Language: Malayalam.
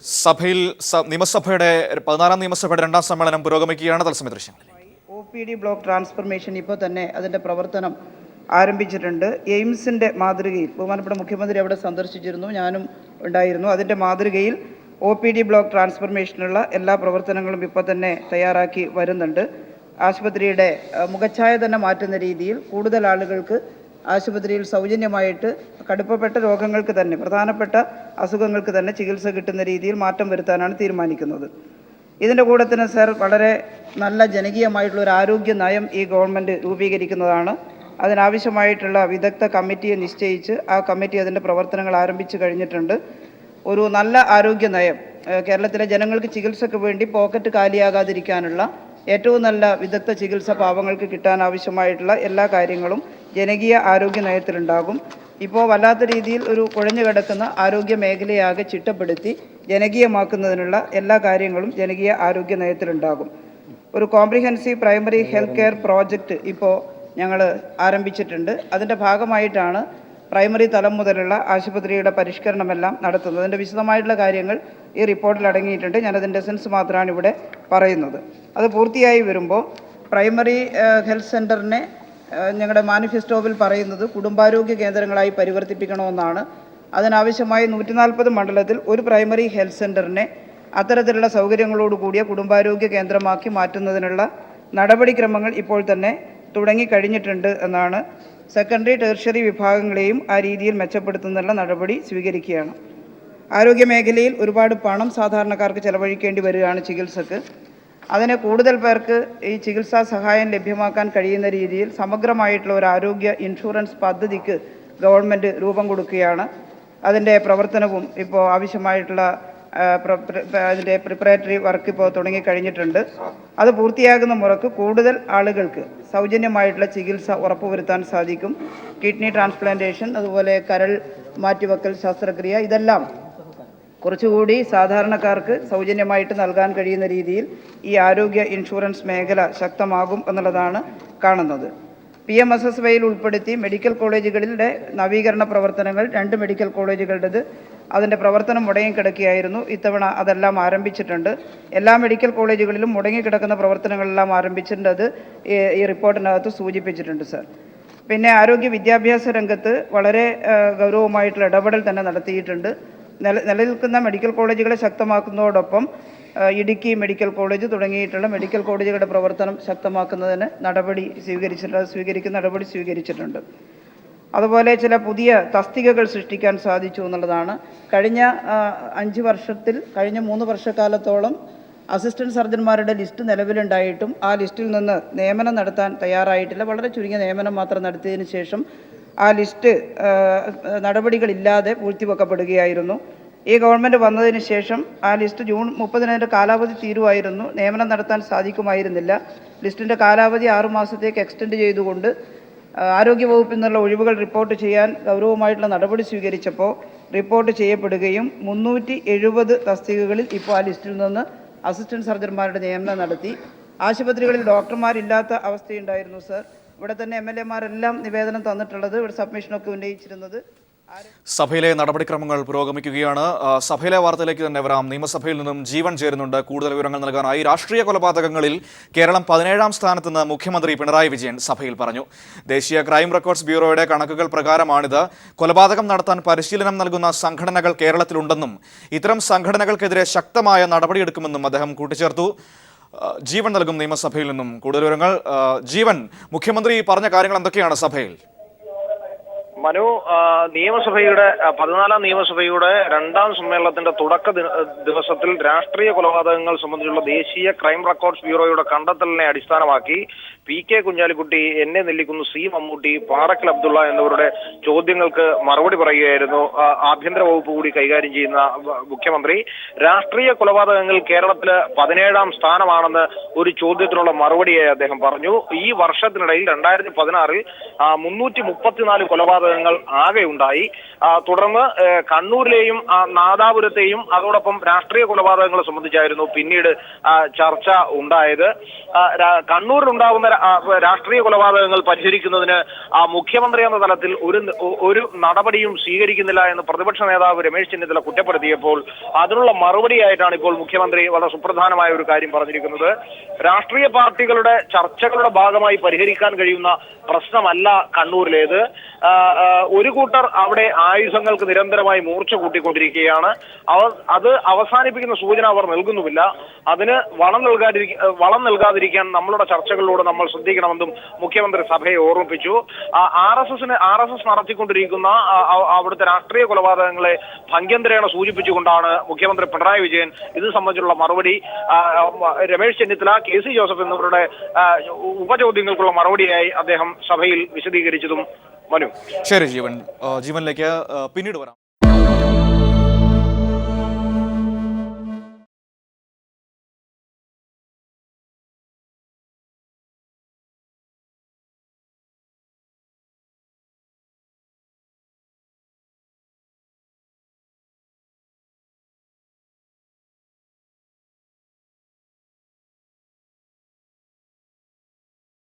സഭയിൽ നിയമസഭയുടെ 14ാം നിയമസഭയുടെ രണ്ടാം സമ്മേളനം പുരോഗമിക്കുകയാണ്. തത്സമയ ദൃശ്യങ്ങളിൽ OPD ബ്ലോക്ക് ട്രാൻസ്ഫർമേഷൻ ഇപ്പോൾ തന്നെ അതിൻ്റെ പ്രവർത്തനം ആരംഭിച്ചിട്ടുണ്ട്. എയിംസിൻ്റെ മാതൃകയിൽ ബഹുമാനപ്പെട്ട മുഖ്യമന്ത്രി അവിടെ സന്ദർശിച്ചിരുന്നു, ഞാനും ഉണ്ടായിരുന്നു. അതിൻ്റെ മാതൃകയിൽ OPD ബ്ലോക്ക് ട്രാൻസ്ഫർമേഷനുള്ള എല്ലാ പ്രവർത്തനങ്ങളും ഇപ്പോൾ തന്നെ തയ്യാറാക്കി വരുന്നുണ്ട്. ആശുപത്രിയുടെ മുഖച്ഛായ തന്നെ മാറ്റുന്ന രീതിയിൽ കൂടുതൽ ആളുകൾക്ക് ആശുപത്രിയിൽ സൗജന്യമായിട്ട് കടുപ്പപ്പെട്ട രോഗങ്ങൾക്ക് തന്നെ, പ്രധാനപ്പെട്ട അസുഖങ്ങൾക്ക് തന്നെ ചികിത്സ കിട്ടുന്ന രീതിയിൽ മാറ്റം വരുത്താനാണ് തീരുമാനിക്കുന്നത്. ഇതിൻ്റെ കൂടെ തന്നെ സർ, വളരെ നല്ല ജനകീയമായിട്ടുള്ള ഒരു ആരോഗ്യ നയം ഈ ഗവൺമെൻറ് രൂപീകരിക്കുന്നതാണ്. അതിനാവശ്യമായിട്ടുള്ള വിദഗ്ധ കമ്മിറ്റിയെ നിശ്ചയിച്ച് ആ കമ്മിറ്റി അതിൻ്റെ പ്രവർത്തനങ്ങൾ ആരംഭിച്ചു കഴിഞ്ഞിട്ടുണ്ട്. ഒരു നല്ല ആരോഗ്യ നയം കേരളത്തിലെ ജനങ്ങൾക്ക് ചികിത്സയ്ക്ക് വേണ്ടി പോക്കറ്റ് കാലിയാകാതിരിക്കാനുള്ള ഏറ്റവും നല്ല വിദഗ്ധ ചികിത്സ പാവങ്ങൾക്ക് കിട്ടാൻ ആവശ്യമായിട്ടുള്ള എല്ലാ കാര്യങ്ങളും ജനകീയ ആരോഗ്യ നയത്തിലുണ്ടാകും. ഇപ്പോൾ വല്ലാത്ത രീതിയിൽ ഒരു കുഴഞ്ഞു കിടക്കുന്ന ആരോഗ്യ മേഖലയാകെ ചിട്ടപ്പെടുത്തി ജനകീയമാക്കുന്നതിനുള്ള എല്ലാ കാര്യങ്ങളും ജനകീയ ആരോഗ്യ നയത്തിലുണ്ടാകും. ഒരു comprehensive primary health care project ഇപ്പോൾ ഞങ്ങൾ ആരംഭിച്ചിട്ടുണ്ട്. അതിൻ്റെ ഭാഗമായിട്ടാണ് പ്രൈമറി തലം മുതലുള്ള ആശുപത്രിയുടെ പരിഷ്കരണമെല്ലാം നടത്തുന്നത്. അതിൻ്റെ വിശദമായിട്ടുള്ള കാര്യങ്ങൾ ഈ റിപ്പോർട്ടിൽ അടങ്ങിയിട്ടുണ്ട്. ഞാനതിൻ്റെ എസൻസ് മാത്രമാണ് ഇവിടെ പറയുന്നത്. അത് പൂർത്തിയായി വരുമ്പോൾ പ്രൈമറി ഹെൽത്ത് സെൻറ്ററിനെ ഞങ്ങളുടെ മാനിഫെസ്റ്റോവിൽ പറയുന്നത് കുടുംബാരോഗ്യ കേന്ദ്രങ്ങളായി പരിവർത്തിപ്പിക്കണമെന്നാണ്. അതിനാവശ്യമായി 140 മണ്ഡലത്തിൽ ഒരു പ്രൈമറി ഹെൽത്ത് സെൻറ്ററിനെ അത്തരത്തിലുള്ള സൗകര്യങ്ങളോട് കൂടിയ കുടുംബാരോഗ്യ കേന്ദ്രമാക്കി മാറ്റുന്നതിനുള്ള നടപടിക്രമങ്ങൾ ഇപ്പോൾ തന്നെ തുടങ്ങിക്കഴിഞ്ഞിട്ടുണ്ട് എന്നാണ്. സെക്കൻഡറി ടെർഷ്യറി വിഭാഗങ്ങളെയും ആ രീതിയിൽ മെച്ചപ്പെടുത്തുന്നതിനുള്ള നടപടി സ്വീകരിക്കുകയാണ്. ആരോഗ്യ മേഖലയിൽ ഒരുപാട് പണം സാധാരണക്കാർക്ക് ചെലവഴിക്കേണ്ടി വരികയാണ് ചികിത്സക്ക്. അതിന് കൂടുതൽ പേർക്ക് ഈ ചികിത്സാ സഹായം ലഭ്യമാക്കാൻ കഴിയുന്ന രീതിയിൽ സമഗ്രമായിട്ടുള്ള ഒരു ആരോഗ്യ ഇൻഷുറൻസ് പദ്ധതിക്ക് ഗവൺമെൻറ് രൂപം കൊടുക്കുകയാണ്. അതിൻ്റെ പ്രവർത്തനവും ഇപ്പോൾ ആവശ്യമായിട്ടുള്ള അതിൻ്റെ പ്രിപ്പറേറ്ററി വർക്ക് ഇപ്പോൾ തുടങ്ങിക്കഴിഞ്ഞിട്ടുണ്ട്. അത് പൂർത്തിയാകുന്ന മുറക്ക് കൂടുതൽ ആളുകൾക്ക് സൗജന്യമായിട്ടുള്ള ചികിത്സ ഉറപ്പുവരുത്താൻ സാധിക്കും. കിഡ്നി ട്രാൻസ്പ്ലാന്റേഷൻ, അതുപോലെ കരൾ മാറ്റിവെക്കൽ ശസ്ത്രക്രിയ, ഇതെല്ലാം കുറച്ചുകൂടി സാധാരണക്കാർക്ക് സൗജന്യമായിട്ട് നൽകാൻ കഴിയുന്ന രീതിയിൽ ഈ ആരോഗ്യ ഇൻഷുറൻസ് മേഖല ശക്തമാകും എന്നുള്ളതാണ് കാണുന്നത്. PMSSYയിൽ ഉൾപ്പെടുത്തി മെഡിക്കൽ കോളേജുകളിലെ നവീകരണ പ്രവർത്തനങ്ങൾ 2 മെഡിക്കൽ കോളേജുകളുടേത് അതിൻ്റെ പ്രവർത്തനം മുടങ്ങിക്കിടക്കുകയായിരുന്നു. ഇത്തവണ അതെല്ലാം ആരംഭിച്ചിട്ടുണ്ട്. എല്ലാ മെഡിക്കൽ കോളേജുകളിലും മുടങ്ങിക്കിടക്കുന്ന പ്രവർത്തനങ്ങളെല്ലാം ആരംഭിച്ചിട്ടുണ്ട്. അത് ഈ റിപ്പോർട്ടിനകത്ത് സൂചിപ്പിച്ചിട്ടുണ്ട് സർ. പിന്നെ ആരോഗ്യ വിദ്യാഭ്യാസ രംഗത്ത് വളരെ ഗൗരവമായിട്ടുള്ള ഇടപെടൽ തന്നെ നടത്തിയിട്ടുണ്ട്. നിലനിൽക്കുന്ന മെഡിക്കൽ കോളേജുകളെ ശക്തമാക്കുന്നതോടൊപ്പം ഇടുക്കി മെഡിക്കൽ കോളേജ് തുടങ്ങിയിട്ടുള്ള മെഡിക്കൽ കോളേജുകളുടെ പ്രവർത്തനം ശക്തമാക്കുന്നതിന് സ്വീകരിക്കുന്ന നടപടി സ്വീകരിച്ചിട്ടുണ്ട്. അതുപോലെ ചില പുതിയ തസ്തികകൾ സൃഷ്ടിക്കാൻ സാധിച്ചു എന്നുള്ളതാണ്. കഴിഞ്ഞ 5 വർഷത്തിൽ, കഴിഞ്ഞ 3 വർഷക്കാലത്തോളം അസിസ്റ്റൻറ്റ് സർജന്മാരുടെ ലിസ്റ്റ് നിലവിലുണ്ടായിട്ടും ആ ലിസ്റ്റിൽ നിന്ന് നിയമനം നടത്താൻ തയ്യാറായിട്ടില്ല. വളരെ ചുരുങ്ങിയ നിയമനം മാത്രം നടത്തിയതിന് ശേഷം ആ ലിസ്റ്റ് നടപടികളില്ലാതെ പൂഴ്ത്തിവെക്കപ്പെടുകയായിരുന്നു. ഈ ഗവൺമെൻറ് വന്നതിന് ശേഷം ആ ലിസ്റ്റ് ജൂൺ 30 കാലാവധി തീരുമായിരുന്നു. നിയമനം നടത്താൻ സാധിക്കുമായിരുന്നില്ല. ലിസ്റ്റിൻ്റെ കാലാവധി 6 മാസത്തേക്ക് എക്സ്റ്റെൻഡ് ചെയ്തുകൊണ്ട് ആരോഗ്യവകുപ്പിൽ നിന്നുള്ള ഒഴിവുകൾ റിപ്പോർട്ട് ചെയ്യാൻ ഗൗരവമായിട്ടുള്ള നടപടി സ്വീകരിച്ചപ്പോൾ റിപ്പോർട്ട് ചെയ്യപ്പെടുകയും 370 തസ്തികകളിൽ ഇപ്പോൾ ആ ലിസ്റ്റിൽ നിന്ന് അസിസ്റ്റൻറ്റ് സർജന്മാരുടെ നിയമനം നടത്തി. ആശുപത്രികളിൽ ഡോക്ടർമാരില്ലാത്ത അവസ്ഥയുണ്ടായിരുന്നു സർ. ഇവിടെ തന്നെ MLA-മാരെല്ലാം നിവേദനം തന്നിട്ടുള്ളത്, ഇവിടെ സബ്മിഷനൊക്കെ ഉന്നയിച്ചിരുന്നത്. സഭയിലെ നടപടിക്രമങ്ങൾ പുരോഗമിക്കുകയാണ്. സഭയിലെ വാർത്തയിലേക്ക് തന്നെ വരാം. നിയമസഭയിൽ നിന്നും ജീവൻ ചേരുന്നുണ്ട്. കൂടുതൽ വിവരങ്ങൾ നൽകാനായി. രാഷ്ട്രീയ കൊലപാതകങ്ങളിൽ കേരളം 17ാം സ്ഥാനത്തെന്ന് മുഖ്യമന്ത്രി പിണറായി വിജയൻ സഭയിൽ പറഞ്ഞു. ദേശീയ ക്രൈം റെക്കോർഡ്സ് ബ്യൂറോയുടെ കണക്കുകൾ പ്രകാരമാണിത്. കൊലപാതകം നടത്താൻ പരിശീലനം നൽകുന്ന സംഘടനകൾ കേരളത്തിലുണ്ടെന്നും ഇത്തരം സംഘടനകൾക്കെതിരെ ശക്തമായ നടപടിയെടുക്കുമെന്നും അദ്ദേഹം കൂട്ടിച്ചേർത്തു. ജീവൻ നൽകും നിയമസഭയിൽ നിന്നും കൂടുതൽ വിവരങ്ങൾ. ജീവൻ, മുഖ്യമന്ത്രി പറഞ്ഞ കാര്യങ്ങൾ എന്തൊക്കെയാണ് സഭയിൽ? മനു, നിയമസഭയുടെ 14ാം നിയമസഭയുടെ രണ്ടാം സമ്മേളനത്തിന്റെ തുടക്ക ദിവസത്തിൽ രാഷ്ട്രീയ കൊലപാതകങ്ങൾ സംബന്ധിച്ചുള്ള ദേശീയ ക്രൈം റെക്കോർഡ്സ് ബ്യൂറോയുടെ കണ്ടെത്തലിനെ അടിസ്ഥാനമാക്കി PK Kunhalikutty, NA Nellikunnu, C Mammootty, Parakkal Abdulla എന്നിവരുടെ ചോദ്യങ്ങൾക്ക് മറുപടി പറയുകയായിരുന്നു ആഭ്യന്തര വകുപ്പ് കൂടി കൈകാര്യം ചെയ്യുന്ന മുഖ്യമന്ത്രി. രാഷ്ട്രീയ കൊലപാതകങ്ങൾ കേരളത്തില് 17ാം സ്ഥാനമാണെന്ന് ഒരു ചോദ്യത്തിനുള്ള മറുപടിയായി അദ്ദേഹം പറഞ്ഞു. ഈ വർഷത്തിനിടയിൽ 2016-ൽ 334 കൊലപാതകങ്ങൾ കൊലപാതകങ്ങൾ ആകെ ഉണ്ടായി. തുടർന്ന് കണ്ണൂരിലെയും നാദാപുരത്തെയും അതോടൊപ്പം രാഷ്ട്രീയ കൊലപാതകങ്ങളെ സംബന്ധിച്ചായിരുന്നു പിന്നീട് ചർച്ച ഉണ്ടായത്. കണ്ണൂരിലുണ്ടാകുന്ന രാഷ്ട്രീയ കൊലപാതകങ്ങൾ പരിഹരിക്കുന്നതിന് മുഖ്യമന്ത്രി എന്ന തലത്തിൽ ഒരു നടപടിയും സ്വീകരിക്കുന്നില്ല എന്ന് പ്രതിപക്ഷ നേതാവ് രമേശ് ചെന്നിത്തല കുറ്റപ്പെടുത്തിയപ്പോൾ അതിനുള്ള മറുപടിയായിട്ടാണ് ഇപ്പോൾ മുഖ്യമന്ത്രി വളരെ സുപ്രധാനമായ ഒരു കാര്യം പറഞ്ഞിരിക്കുന്നത്. രാഷ്ട്രീയ പാർട്ടികളുടെ ചർച്ചകളുടെ ഭാഗമായി പരിഹരിക്കാൻ കഴിയുന്ന പ്രശ്നമല്ല കണ്ണൂരിലേത്. ഒരു കൂട്ടർ അവിടെ ആയുധങ്ങൾക്ക് നിരന്തരമായി മൂർച്ച കൂട്ടിക്കൊണ്ടിരിക്കുകയാണ്. അത് അവസാനിപ്പിക്കുന്ന സൂചന അവർ നൽകുന്നുമില്ല. അതിന് വളം നൽകാതിരിക്കാൻ നമ്മളുടെ ചർച്ചകളിലൂടെ നമ്മൾ ശ്രദ്ധിക്കണമെന്നും മുഖ്യമന്ത്രി സഭയെ ഓർമ്മിപ്പിച്ചു. RSS നടത്തിക്കൊണ്ടിരിക്കുന്ന അവിടുത്തെ രാഷ്ട്രീയ കൊലപാതകങ്ങളെ ഭംഗ്യന്തരേണ സൂചിപ്പിച്ചുകൊണ്ടാണ് മുഖ്യമന്ത്രി പിണറായി വിജയൻ ഇത് സംബന്ധിച്ചുള്ള മറുപടി രമേശ് ചെന്നിത്തല, KC ജോസഫ് എന്നിവരുടെ ഉപചോദ്യങ്ങൾക്കുള്ള മറുപടിയായി അദ്ദേഹം സഭയിൽ വിശദീകരിച്ചതും മനു. ശരി ജീവനിലേക്ക് പിന്നീട് വരാം.